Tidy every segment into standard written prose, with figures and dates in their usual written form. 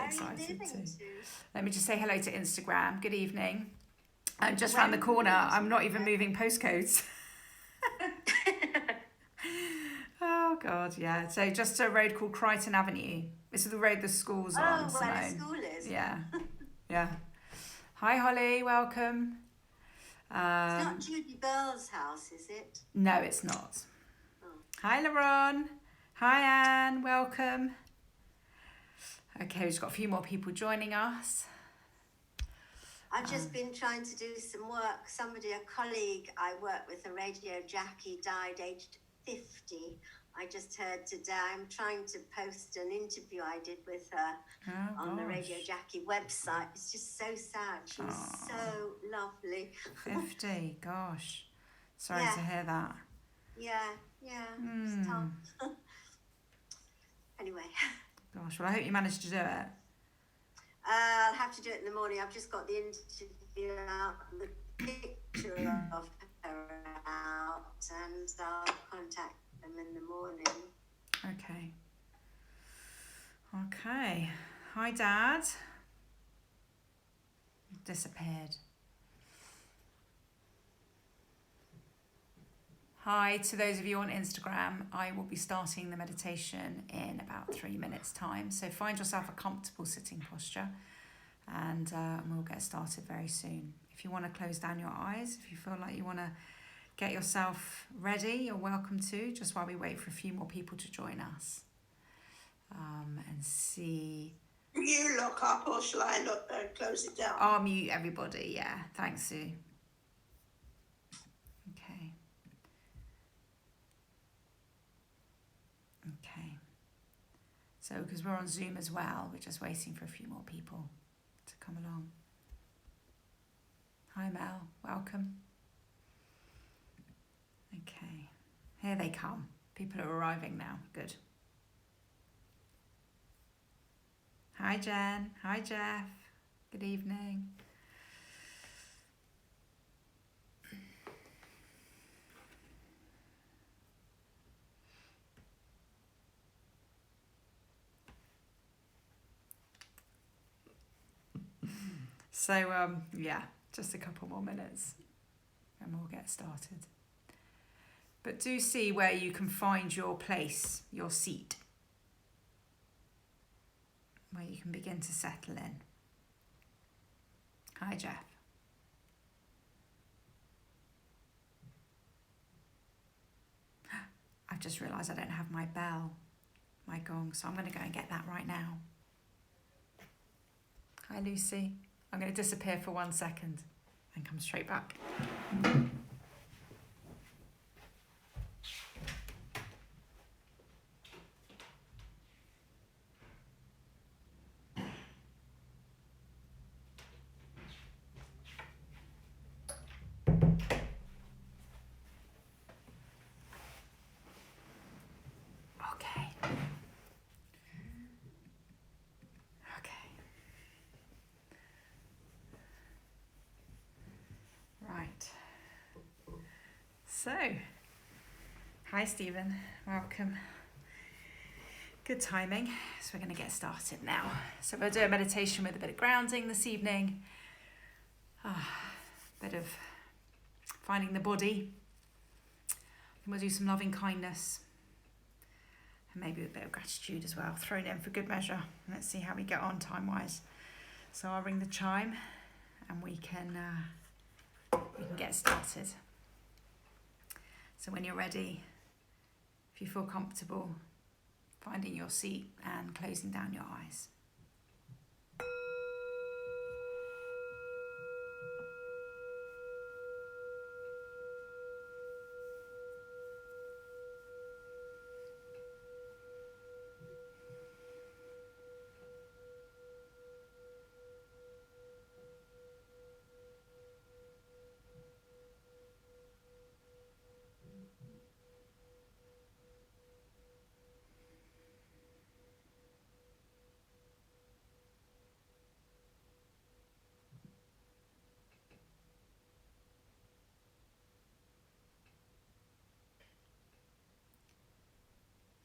excited too. to? Let me just say hello to Instagram. Good evening. Just round the corner. I'm not even moving postcodes. Oh God, yeah. So just a road called Crichton Avenue. This is the road the school's on. Oh, where the school is. Yeah, yeah. Hi Holly, welcome. It's not Judy Bell's house, is it? No, it's not. Oh. Hi Laron. Hi Anne, welcome. Okay, we've got a few more people joining us. I've just been trying to do some work. A colleague I work with, a radio jockey, died aged 50. I just heard today. I'm trying to post an interview I did with her on the Radio Jackie website. It's just so sad. She was so lovely. 50, gosh. Sorry to hear that. Yeah. It's tough. Anyway. Gosh, well, I hope you managed to do it. I'll have to do it in the morning. I've just got the interview out, the picture of her out, and I'll contact them in the morning. Okay. Hi, Dad. You've disappeared. Hi to those of you on Instagram. I will be starting the meditation in about 3 minutes time. So find yourself a comfortable sitting posture and we'll get started very soon. If you want to close down your eyes, if you feel like you want to get yourself ready, you're welcome to, just while we wait for a few more people to join us. And see. You lock up or shall I close it down? I'll mute everybody, yeah. Thanks, Sue. Okay. So, because we're on Zoom as well, we're just waiting for a few more people to come along. Hi, Mel. Welcome. Okay. Here they come. People are arriving now. Good. Hi, Jen. Hi, Jeff. Good evening. So, just a couple more minutes and we'll get started. But do see where you can find your place, your seat, where you can begin to settle in. Hi, Jeff. I've just realised I don't have my bell, my gong, so I'm going to go and get that right now. Hi, Lucy. I'm going to disappear for 1 second and come straight back. So, hi Stephen, welcome. Good timing. So we're going to get started now. So we'll do a meditation with a bit of grounding this evening. A bit of finding the body. And we'll do some loving kindness. And maybe a bit of gratitude as well, thrown in for good measure. Let's see how we get on time-wise. So I'll ring the chime and we can get started. So when you're ready, if you feel comfortable, finding your seat and closing down your eyes.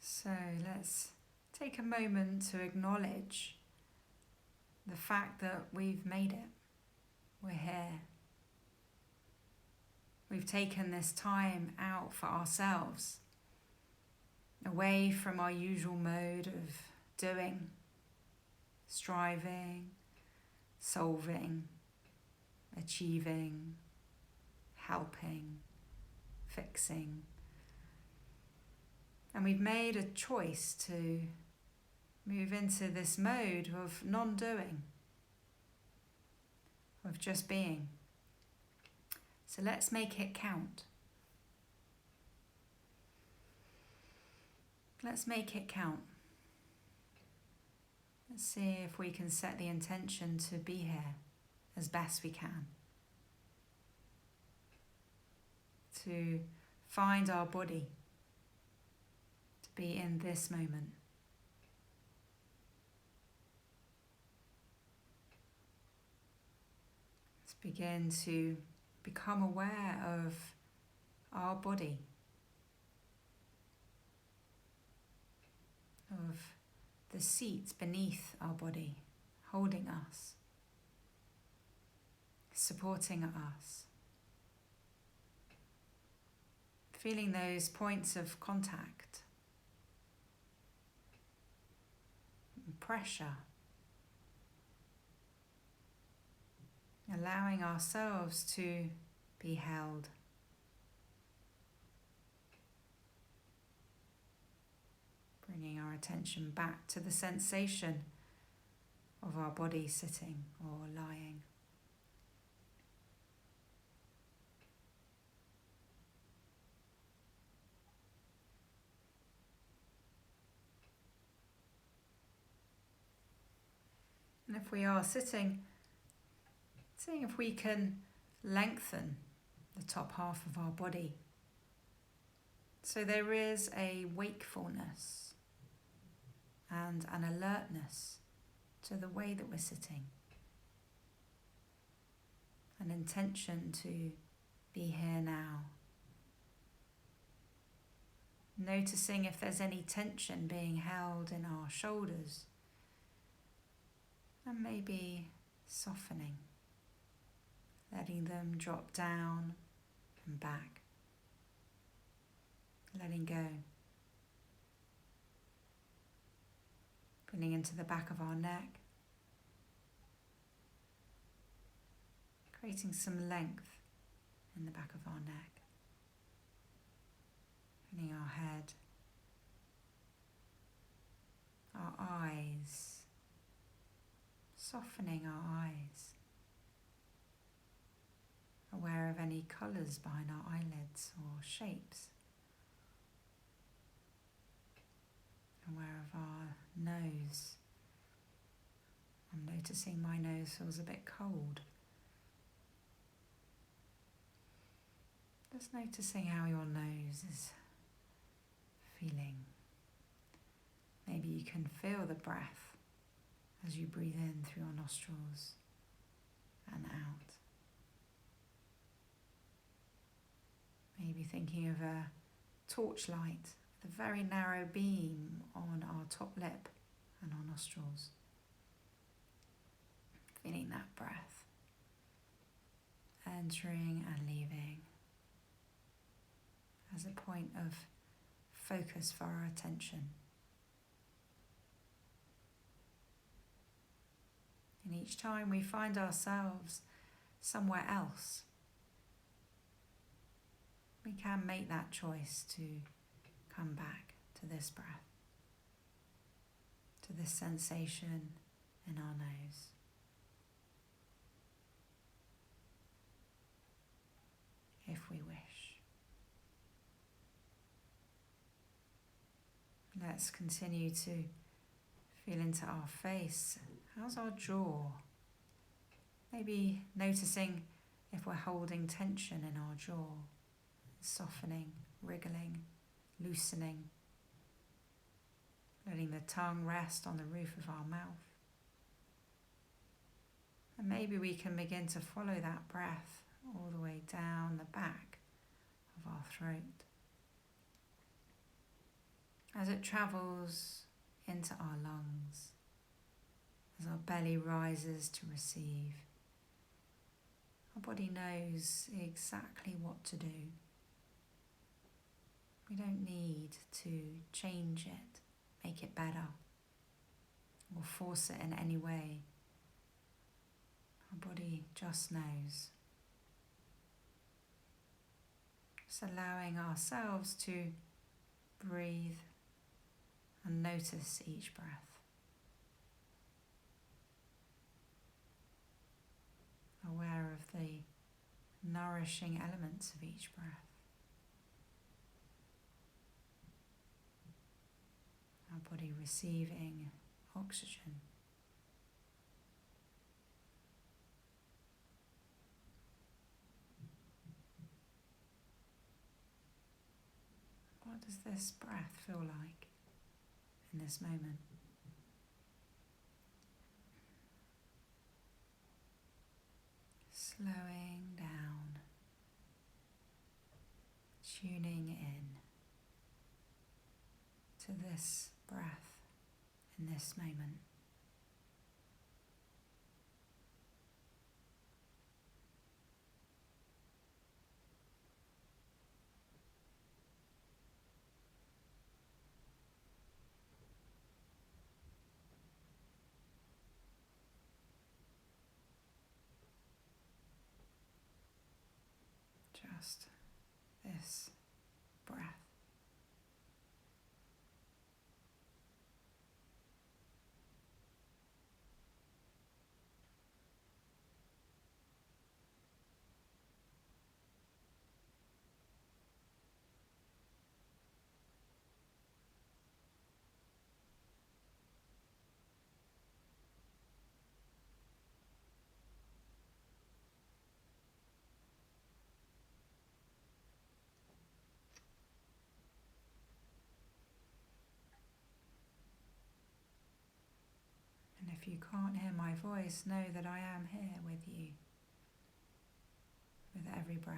So let's take a moment to acknowledge the fact that we've made it. We're here. We've taken this time out for ourselves, away from our usual mode of doing, striving, solving, achieving, helping, fixing. And we've made a choice to move into this mode of non-doing, of just being. So let's make it count. Let's make it count. Let's see if we can set the intention to be here as best we can. To find our body, to be in this moment. Let's begin to become aware of our body, of the seat beneath our body, holding us, supporting us. Feeling those points of contact, pressure. Allowing ourselves to be held. Bringing our attention back to the sensation of our body sitting or lying. And if we are sitting, seeing if we can lengthen the top half of our body. So there is a wakefulness and an alertness to the way that we're sitting. An intention to be here now. Noticing if there's any tension being held in our shoulders. And maybe softening. Letting them drop down and back. Letting go. Bringing into the back of our neck. Creating some length in the back of our neck. Bringing our head. Our eyes. Softening our eyes. Aware of any colours behind our eyelids or shapes. Aware of our nose. I'm noticing my nose feels a bit cold. Just noticing how your nose is feeling. Maybe you can feel the breath as you breathe in through your nostrils and out. Maybe thinking of a torchlight, the very narrow beam on our top lip and our nostrils. Feeling that breath entering and leaving as a point of focus for our attention. And each time we find ourselves somewhere else, we can make that choice to come back to this breath, to this sensation in our nose. If we wish. Let's continue to feel into our face. How's our jaw? Maybe noticing if we're holding tension in our jaw. Softening, wriggling, loosening, letting the tongue rest on the roof of our mouth. And maybe we can begin to follow that breath all the way down the back of our throat as it travels into our lungs As our belly rises to receive, our body knows exactly what to do. We don't need to change it, make it better, or force it in any way. Our body just knows. Just allowing ourselves to breathe and notice each breath. Aware of the nourishing elements of each breath. Our body receiving oxygen. What does this breath feel like in this moment? Slowing down, tuning in to this breath in this moment. Just this breath. And if you can't hear my voice, know that I am here with you, with every breath.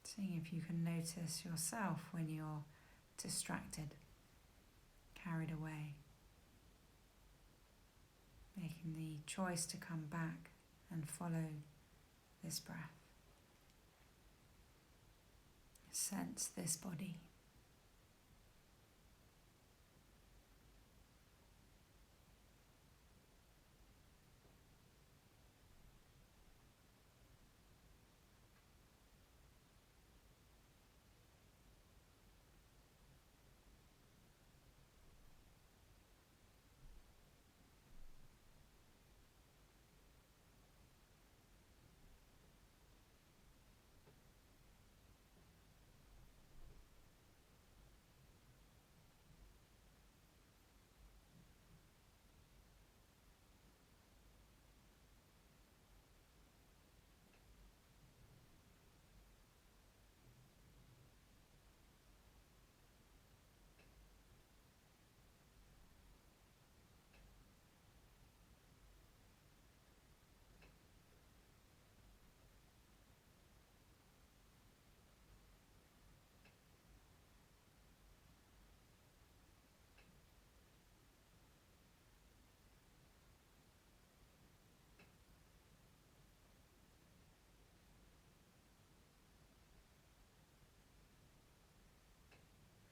Seeing if you can notice yourself when you're distracted, carried away. Making the choice to come back and follow this breath. Sense this body.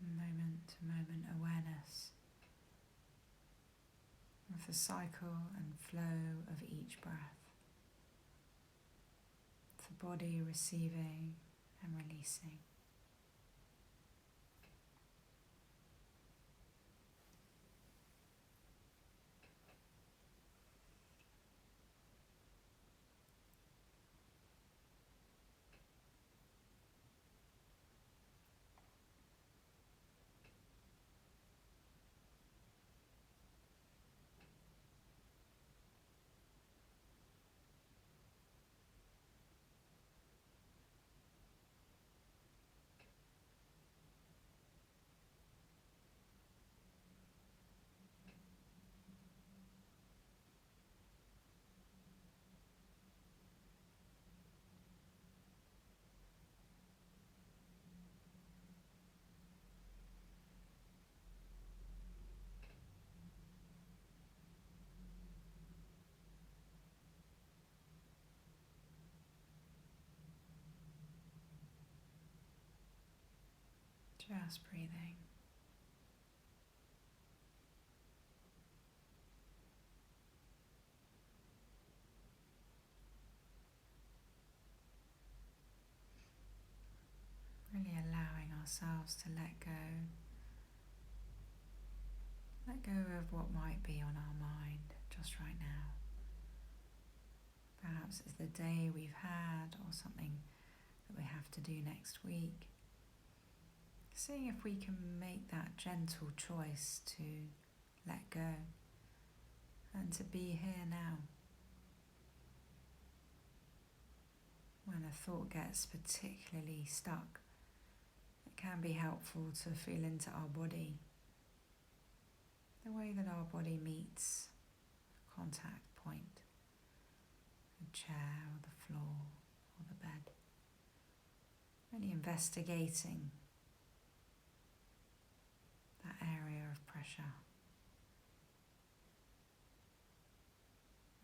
Moment to moment awareness of the cycle and flow of each breath. The body receiving and releasing. Just breathing. Really allowing ourselves to let go. Let go of what might be on our mind just right now. Perhaps it's the day we've had or something that we have to do next week. Seeing if we can make that gentle choice to let go and to be here now. When a thought gets particularly stuck, it can be helpful to feel into our body, the way that our body meets a contact point, the chair or the floor or the bed. Really investigating that area of pressure.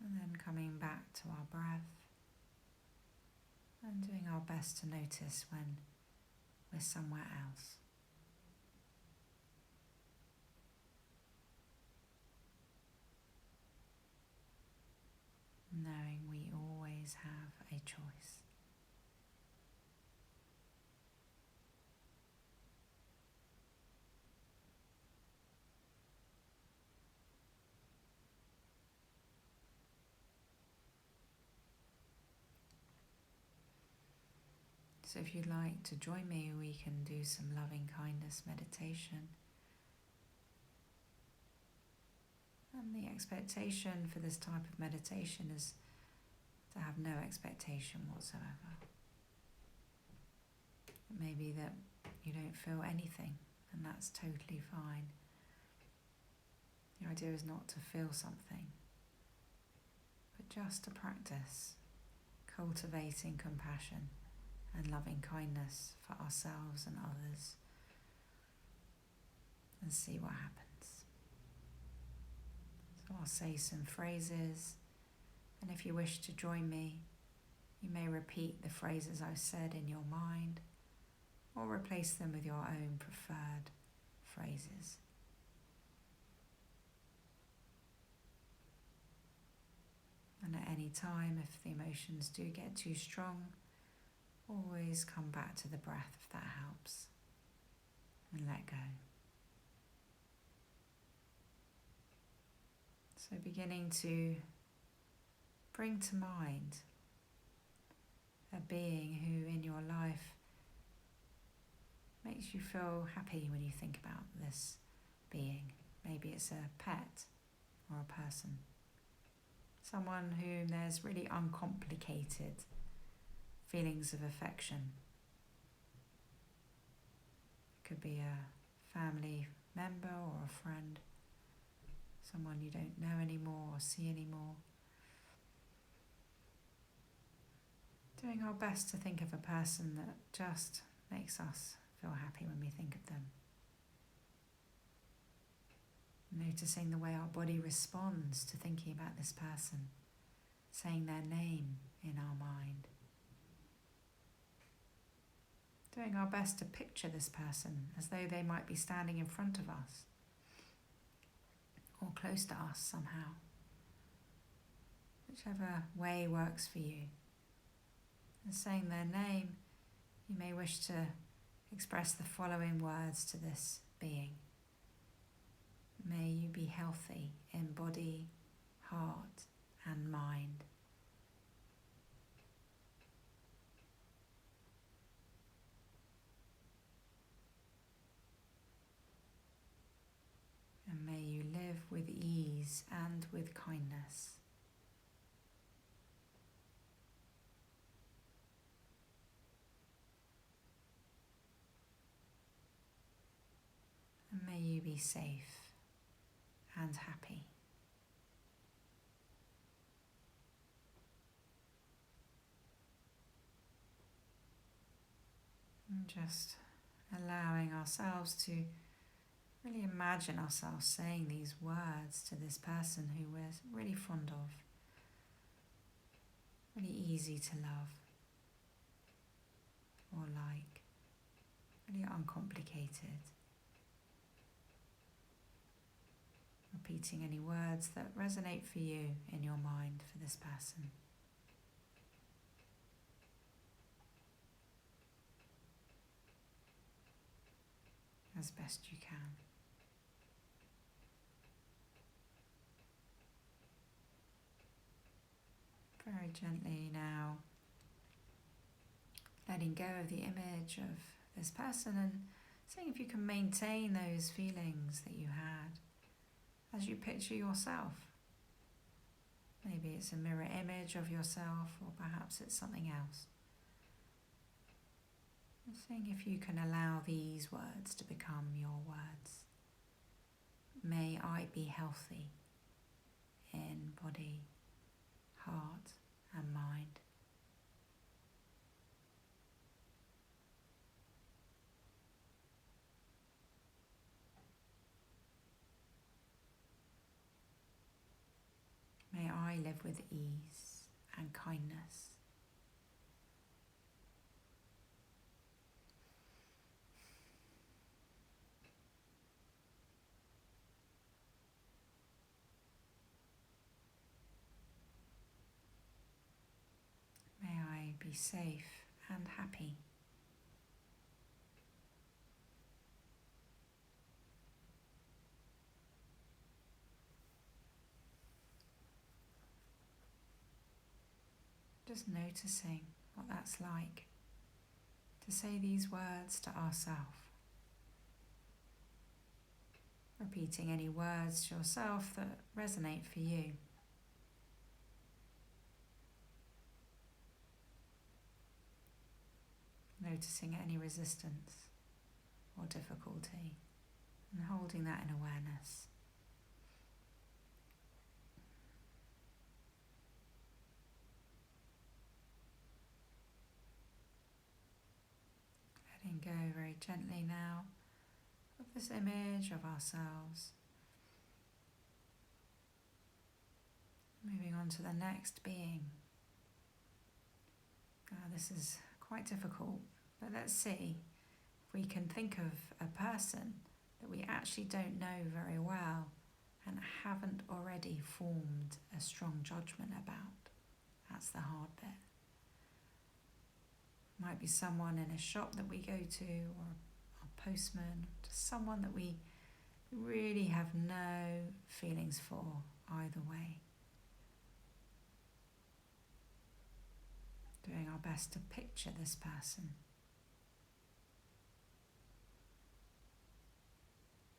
And then coming back to our breath and doing our best to notice when we're somewhere else. Knowing we always have a choice. So if you'd like to join me, we can do some loving kindness meditation. And the expectation for this type of meditation is to have no expectation whatsoever. It may be that you don't feel anything, and that's totally fine. The idea is not to feel something, but just to practice cultivating compassion and loving kindness for ourselves and others, and see what happens. So I'll say some phrases, and if you wish to join me, you may repeat the phrases I've said in your mind, or replace them with your own preferred phrases. And at any time, if the emotions do get too strong, always come back to the breath if that helps, and let go. So beginning to bring to mind a being who in your life makes you feel happy when you think about this being. Maybe it's a pet or a person. Someone whom there's really uncomplicated feelings of affection. It could be a family member or a friend, someone you don't know anymore or see anymore. Doing our best to think of a person that just makes us feel happy when we think of them. Noticing the way our body responds to thinking about this person, saying their name in our mind. Doing our best to picture this person as though they might be standing in front of us or close to us somehow. Whichever way works for you. And saying their name, you may wish to express the following words to this being. May you be healthy in body, heart, and mind. And may you live with ease and with kindness. And may you be safe and happy. And just allowing ourselves to really imagine ourselves saying these words to this person who we're really fond of, really easy to love or like. really uncomplicated. Repeating any words that resonate for you in your mind for this person. As best you can. Very gently now, letting go of the image of this person and seeing if you can maintain those feelings that you had as you picture yourself. Maybe it's a mirror image of yourself, or perhaps it's something else. Seeing if you can allow these words to become your words. May I be healthy in body, heart and mind. May I live with ease and kindness. May I be safe and happy. Just noticing what that's like to say these words to ourselves. Repeating any words to yourself that resonate for you. Noticing any resistance or difficulty and holding that in awareness. Letting go very gently now of this image of ourselves. Moving on to the next being. This is quite difficult, but let's see if we can think of a person that we actually don't know very well and haven't already formed a strong judgment about. That's the hard bit. Might be someone in a shop that we go to, or a postman, just someone that we really have no feelings for either way. Doing our best to picture this person.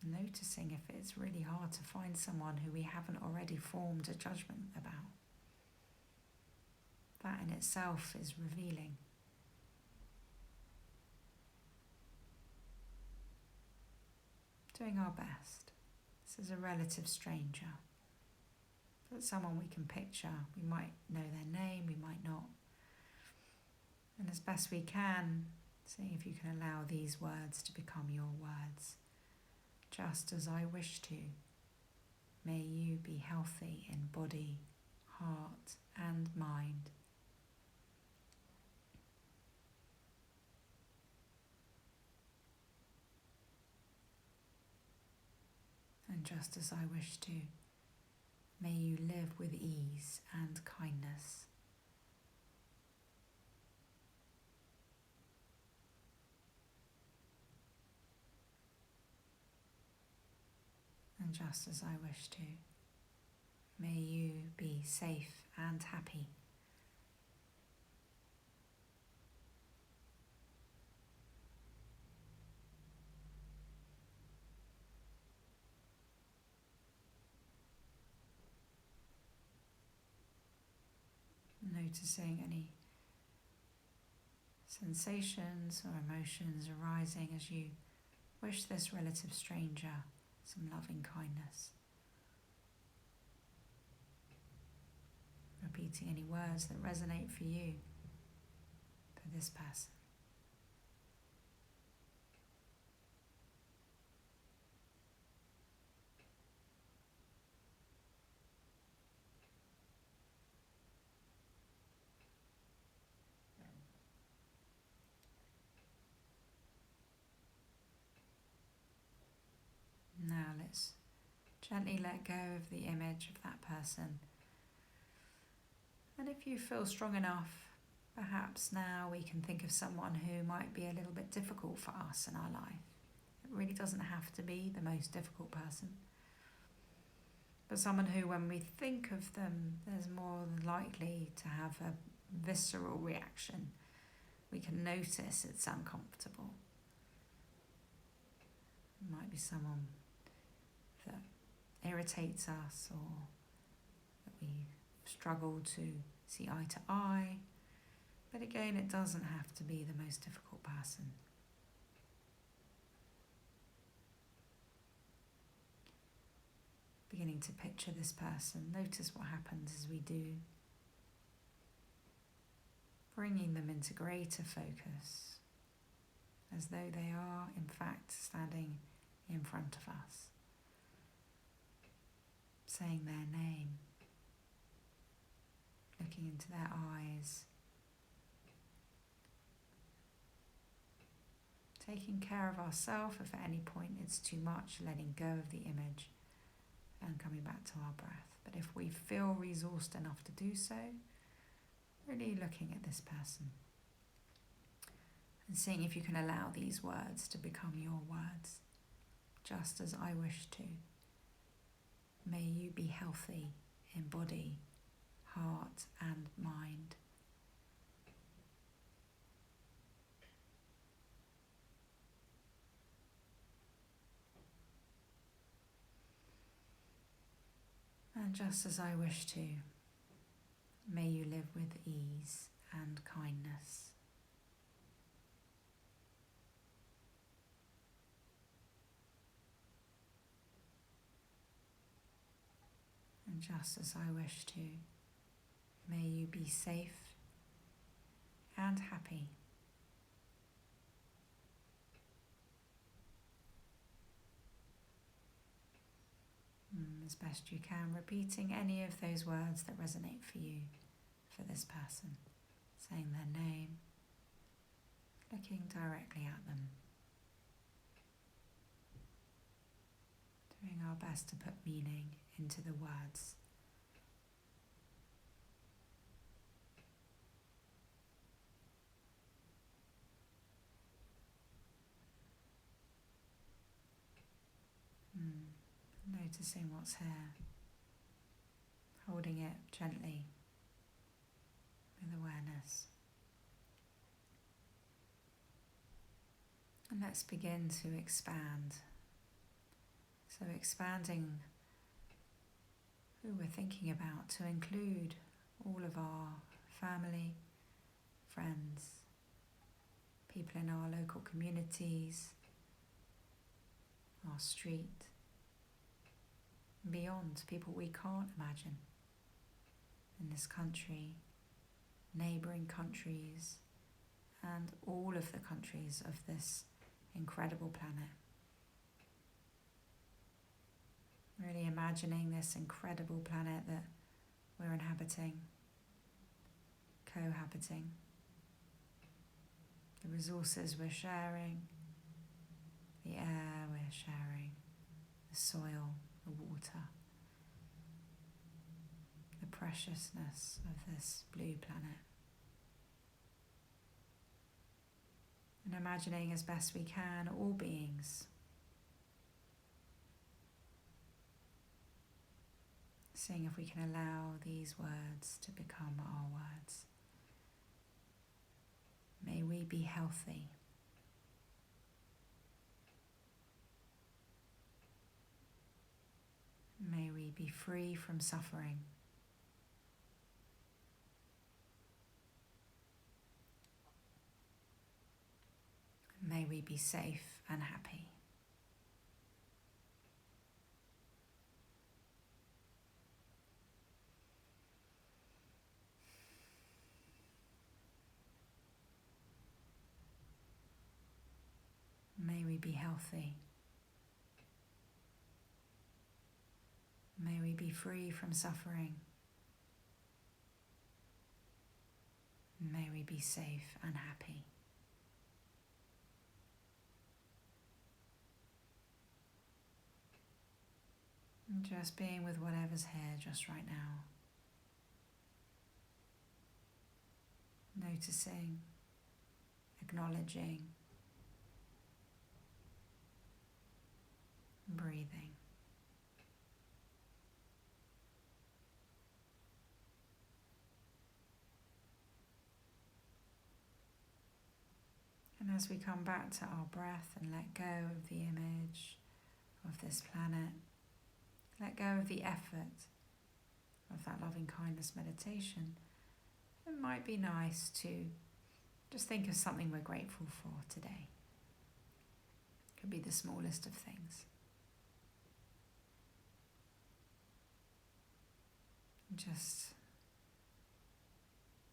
Noticing if it's really hard to find someone who we haven't already formed a judgment about. That in itself is revealing. Doing our best. This is a relative stranger. So it's someone we can picture. We might know their name, we might not. And as best we can, seeing if you can allow these words to become your words. Just as I wish to, may you be healthy in body, heart and mind. And just as I wish to, may you live with ease and kindness. And just as I wish to, may you be safe and happy. Noticing any sensations or emotions arising as you wish this relative stranger some loving kindness. Repeating any words that resonate for you, for this person. Gently let go of the image of that person. And if you feel strong enough, perhaps now we can think of someone who might be a little bit difficult for us in our life. It really doesn't have to be the most difficult person, but someone who, when we think of them, there's more likely to have a visceral reaction. We can notice it's uncomfortable. It might be someone that irritates us or that we struggle to see eye to eye. But again, it doesn't have to be the most difficult person. Beginning to picture this person, notice what happens as we do. Bringing them into greater focus, as though they are in fact standing in front of us. Saying their name, looking into their eyes, taking care of ourselves if at any point it's too much, letting go of the image and coming back to our breath. But if we feel resourced enough to do so, really looking at this person and seeing if you can allow these words to become your words, just as I wish to. May you be healthy in body, heart and mind. And just as I wish to, may you live with ease and kindness. And just as I wish to, may you be safe and happy. As best you can, repeating any of those words that resonate for you, for this person, saying their name, looking directly at them, doing our best to put meaning into the words. Noticing what's here, holding it gently with awareness. And let's begin to expand. So expanding who we're thinking about to include all of our family, friends, people in our local communities, our street, beyond, people we can't imagine in this country, neighbouring countries, and all of the countries of this incredible planet. Really imagining this incredible planet that we're inhabiting, cohabiting, the resources we're sharing, the air we're sharing, the soil, the water, the preciousness of this blue planet. And imagining as best we can all beings, seeing if we can allow these words to become our words. May we be healthy. May we be free from suffering. May we be safe and happy. May we be healthy. May we be free from suffering. May we be safe and happy. And just being with whatever's here just right now. Noticing, acknowledging, breathing. And as we come back to our breath and let go of the image of this planet, let go of the effort of that loving kindness meditation, it might be nice to just think of something we're grateful for today. It could be the smallest of things. And just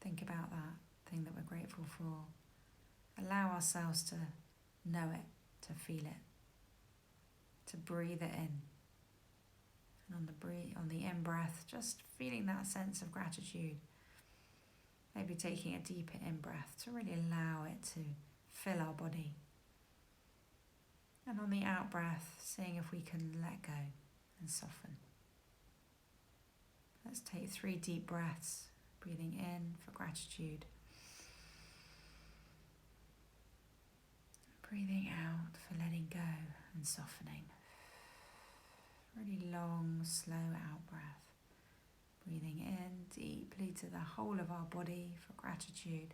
think about that thing that we're grateful for. Allow ourselves to know it, to feel it, to breathe it in. And on the in-breath, just feeling that sense of gratitude. Maybe taking a deeper in-breath to really allow it to fill our body. And on the out-breath, seeing if we can let go and soften. Let's take 3 deep breaths, breathing in for gratitude. Breathing out for letting go and softening. Really long, slow out breath. Breathing in deeply to the whole of our body for gratitude.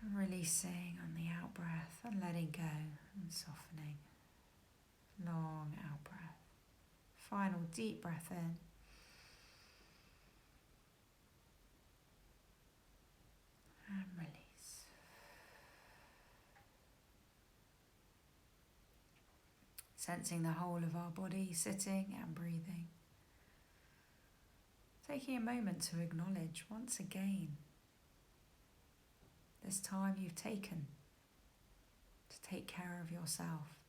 And releasing on the out breath and letting go and softening. Long out breath. Final deep breath in. And release. Sensing the whole of our body sitting and breathing. Taking a moment to acknowledge once again this time you've taken to take care of yourself,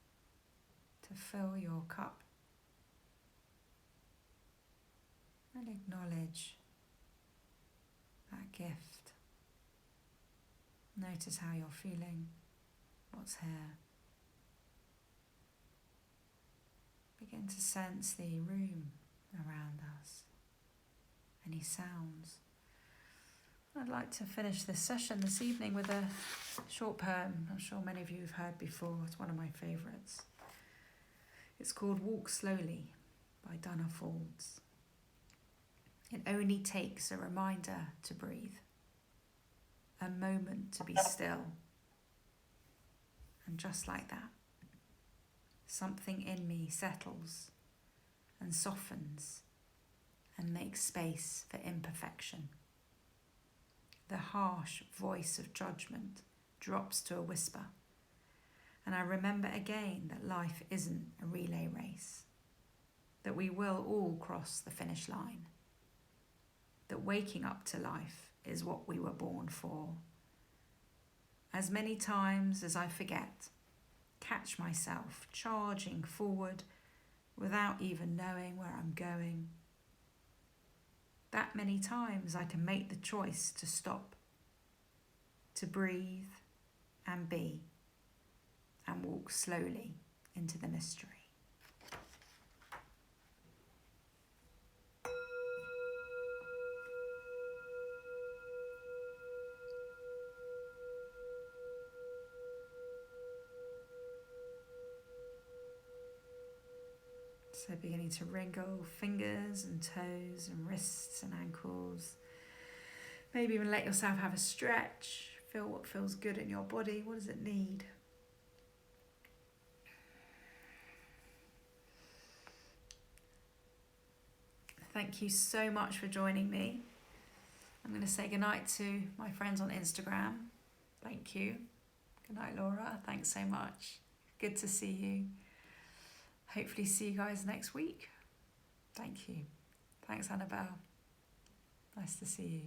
to fill your cup. And acknowledge that gift. Notice how you're feeling, what's here. Begin to sense the room around us, any sounds. I'd like to finish this session this evening with a short poem I'm sure many of you have heard before. It's one of my favourites. It's called Walk Slowly by Danna Faulds. It only takes a reminder to breathe, a moment to be still, and just like that, something in me settles and softens and makes space for imperfection. The harsh voice of judgment drops to a whisper, and I remember again that life isn't a relay race, that we will all cross the finish line, that waking up to life is what we were born for. As many times as I forget, catch myself charging forward without even knowing where I'm going. That many times I can make the choice to stop, to breathe and be, and walk slowly into the mystery. So beginning to wriggle fingers and toes and wrists and ankles. Maybe even let yourself have a stretch. Feel what feels good in your body. What does it need? Thank you so much for joining me. I'm going to say goodnight to my friends on Instagram. Thank you. Good night, Laura. Thanks so much. Good to see you. Hopefully see you guys next week. Thank you. Thanks, Annabelle. Nice to see you.